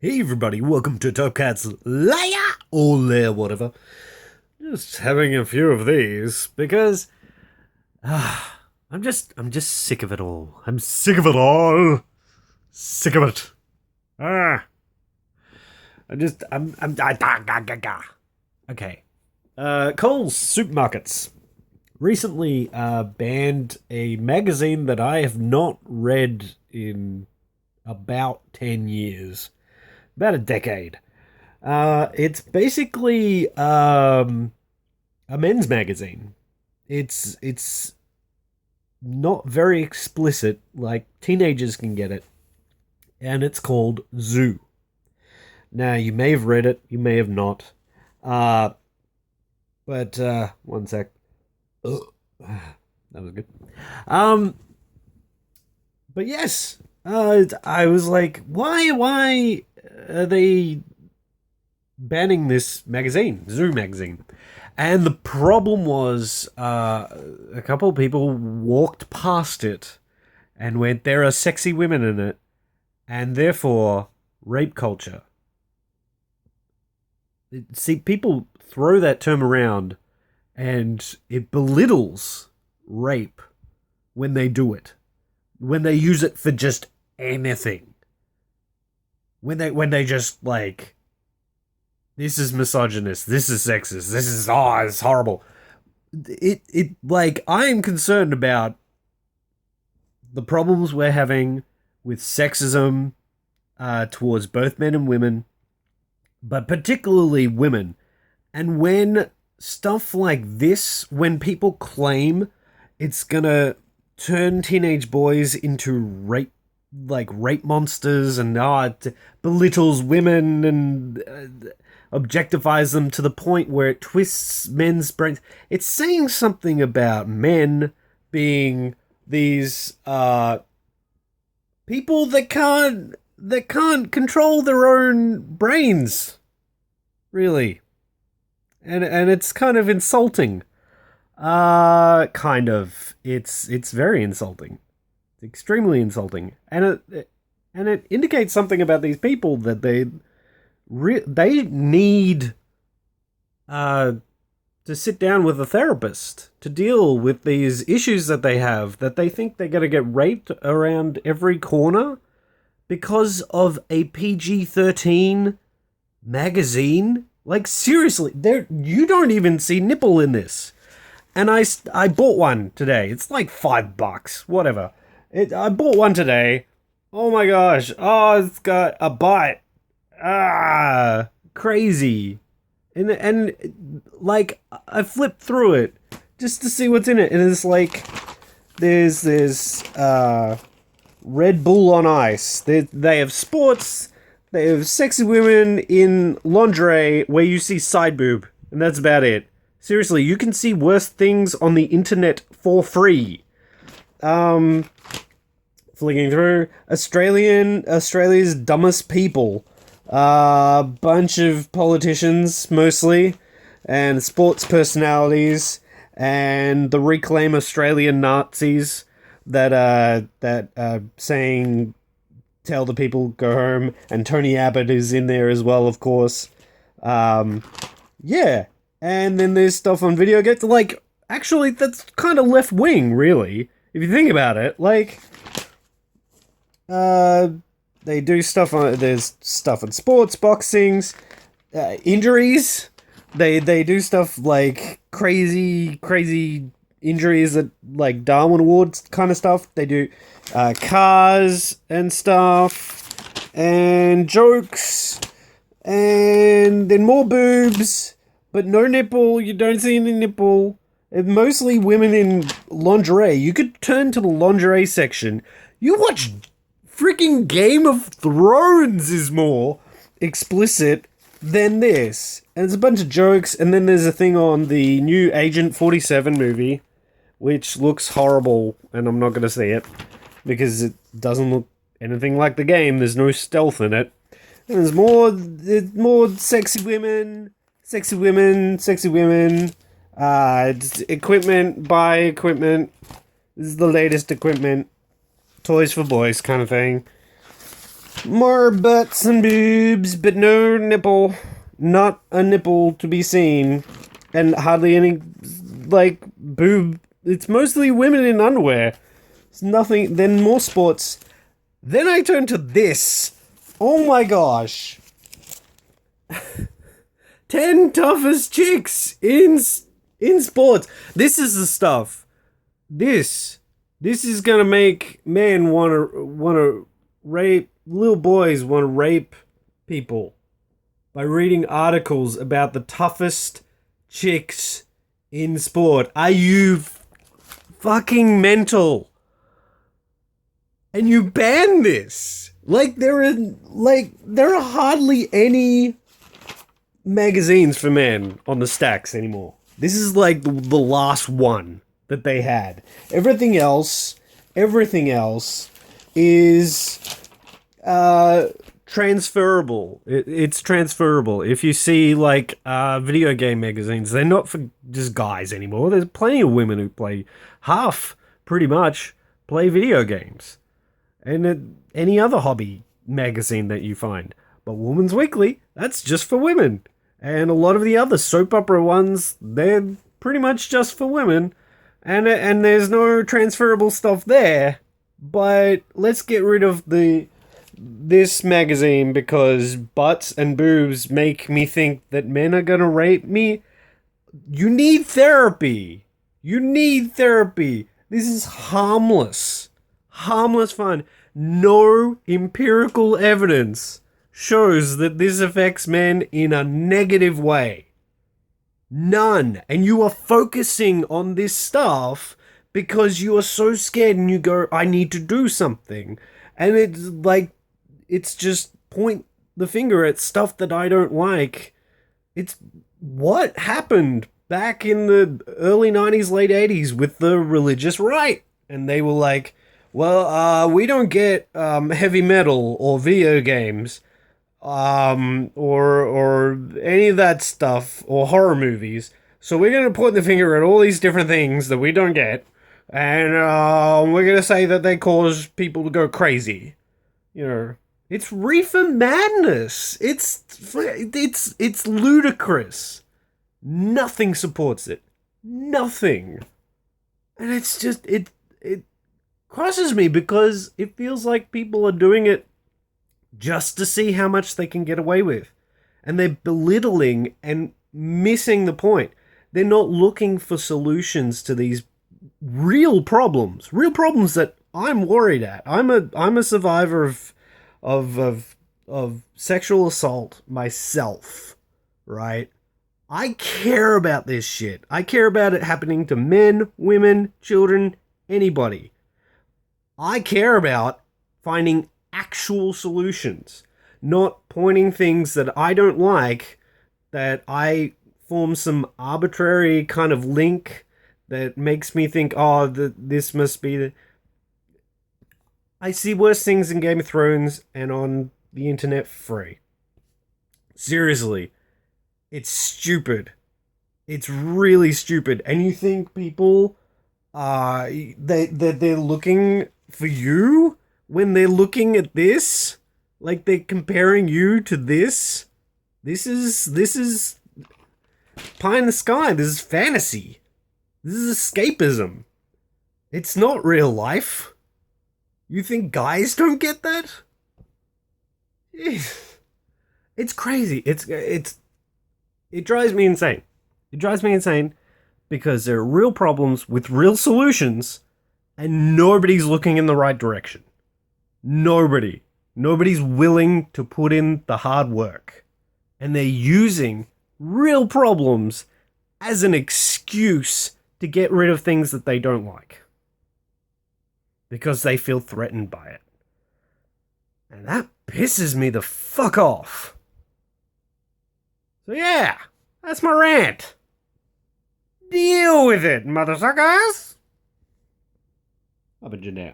Hey everybody, welcome to Top Cat's Lair or Lair, whatever. Just having a few of these because I'm just sick of it all. I'm sick of it all. Sick of it. Ah, Okay. Coles supermarkets recently banned a magazine that I have not read in about 10 years, about a decade. It's basically a men's magazine. It's not very explicit, like teenagers can get it, and it's called Zoo. Now you may have read it, you may have not. Uh, but one sec. Ugh. That was good. Um, but yes, I was like, why are they banning this magazine, Zoo magazine? And the problem was, a couple of people walked past it and went, "There are sexy women in it, and therefore rape culture." See, people throw that term around, and it belittles rape when they do it, when they use it for just anything, when they just like, this is misogynist, this is sexist, this is it's horrible. It like, I am concerned about the problems we're having with sexism towards both men and women, but particularly women. And when stuff like this, when people claim it's gonna turn teenage boys into rape monsters, and it belittles women and objectifies them to the point where it twists men's brains. It's saying something about men being these people that can't control their own brains, really. And it's kind of insulting. Kind of. It's very insulting. It's extremely insulting. And it indicates something about these people, that they need uh to sit down with a therapist to deal with these issues that they have, that they think they're going to get raped around every corner because of a PG-13 magazine. Like, seriously, you don't even see nipple in this. And I bought one today. It's like $5, whatever. I bought one today. Oh my gosh. Oh, it's got a bite. Crazy. And like, I flipped through it just to see what's in it, and it's like, there's this Red Bull on ice. They have sports. They have sexy women in lingerie where you see side boob, and that's about it. Seriously, you can see worse things on the internet for free. Flicking through, Australia's dumbest people. Bunch of politicians, mostly, and sports personalities, and the Reclaim Australian Nazis that saying, "Tell the people, go home," and Tony Abbott is in there as well, of course. Yeah, and then there's stuff on video games. Like, actually, that's kind of left wing, really, if you think about it. Like, they do stuff on. There's stuff on sports, boxings, injuries. They do stuff like crazy injuries, that like Darwin Awards kind of stuff. They do cars and stuff, and jokes, and then more boobs, but no nipple. You don't see any nipple. And mostly women in lingerie. You could turn to the lingerie section. You watch freaking Game of Thrones is more explicit than this. And there's a bunch of jokes, and then there's a thing on the new Agent 47 movie, which looks horrible, and I'm not going to see it, because it doesn't look anything like the game. There's no stealth in it. And there's more sexy women. Equipment, buy equipment. This is the latest equipment. Toys for boys kind of thing. More butts and boobs, but no nipple. Not a nipple to be seen. And hardly any, like, boob. It's mostly women in underwear. It's nothing. Then more sports. Then I turn to this. Oh my gosh. 10 toughest chicks in sports. This is the stuff. This is gonna make men wanna rape, little boys wanna rape people by reading articles about the toughest chicks in sport. Are you fucking mental? And you ban this? Like there are hardly any magazines for men on the stacks anymore. This is like the last one that they had. Everything else is transferable. It's transferable. If you see like video game magazines, they're not for just guys anymore. There's plenty of women who pretty much play video games, and any other hobby magazine that you find. But Woman's Weekly, that's just for women. And a lot of the other soap opera ones, they're pretty much just for women. And there's no transferable stuff there. But let's get rid of this magazine because butts and boobs make me think that men are gonna rape me. You need therapy. This is harmless. Harmless fun. No empirical evidence shows that this affects men in a negative way. None. And you are focusing on this stuff because you are so scared and you go, I need to do something. And it's like, it's just point the finger at stuff that I don't like. It's what happened back in the early 90s, late 80s with the religious right. And they were like, well, we don't get heavy metal or video games or any of that stuff or horror movies. So we're going to point the finger at all these different things that we don't get. And we're going to say that they cause people to go crazy. You know, it's reefer madness. It's ludicrous. Nothing supports it. Nothing. And it's just, it crosses me because it feels like people are doing it just to see how much they can get away with. And they're belittling and missing the point. They're not looking for solutions to these real problems that I'm worried at. I'm a survivor of sexual assault myself, right? I care about this shit. I care about it happening to men, women, children, anybody. I care about finding actual solutions, not pointing things that I don't like, that I form some arbitrary kind of link that makes me think, oh, this must be the... I see worse things in Game of Thrones and on the internet for free. Seriously. It's stupid. It's really stupid. And you think people, they're looking for you when they're looking at this? Like they're comparing you to this? This is pie in the sky. This is fantasy. This is escapism. It's not real life. You think guys don't get that? It's crazy. It drives me insane. It drives me insane because there are real problems with real solutions and nobody's looking in the right direction. Nobody. Nobody's willing to put in the hard work. And they're using real problems as an excuse to get rid of things that they don't like. Because they feel threatened by it. And that pisses me the fuck off. So yeah, that's my rant. Deal with it, motherfuckers. Up and you now.